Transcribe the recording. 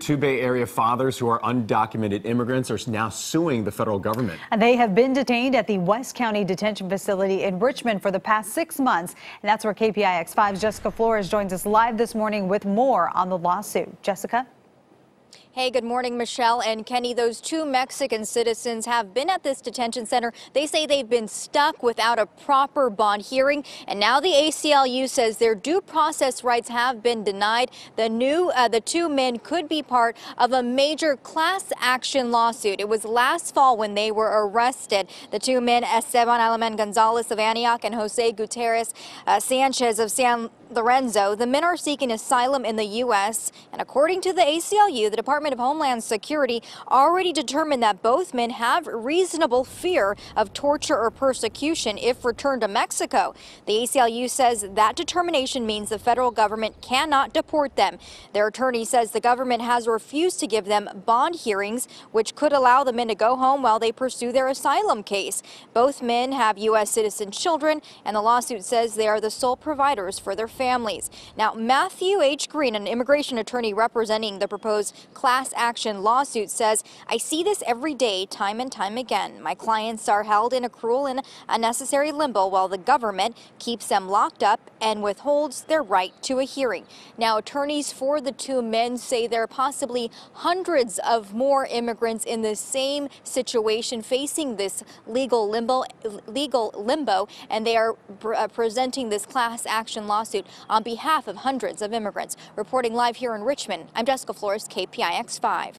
Two Bay Area fathers who are undocumented immigrants are now suing the federal government. And they have been detained at the West County Detention Facility in Richmond for the past 6 months. And that's where KPIX 5's Jessica Flores joins us live this morning with more on the lawsuit. Jessica? Hey, good morning, Michelle and Kenny. Those two Mexican citizens have been at this detention center. They say they've been stuck without a proper bond hearing, and now the ACLU says their due process rights have been denied. The two men could be part of a major class action lawsuit. It was last fall when they were arrested. The two men, Esteban Alaman Gonzalez of Antioch and Jose Gutierrez Sanchez of San Lorenzo. The men are seeking asylum in the U.S., and according to the ACLU, the Department of Homeland Security already determined that both men have reasonable fear of torture or persecution if returned to Mexico. The ACLU says that determination means the federal government cannot deport them. Their attorney says the government has refused to give them bond hearings, which could allow the men to go home while they pursue their asylum case. Both men have U.S. citizen children, and the lawsuit says they are the sole providers for their families. Now, Matthew H. Green, an immigration attorney representing the proposed class action lawsuit, says, "I see this every day, time and time again. My clients are held in a cruel and unnecessary limbo while the government keeps them locked up and withholds their right to a hearing." Now, attorneys for the two men say there are possibly hundreds of more immigrants in the same situation facing this legal limbo, and they are presenting this class action lawsuit on behalf of hundreds of immigrants. Reporting live here in Richmond, I'm Jessica Flores, KPIX 5.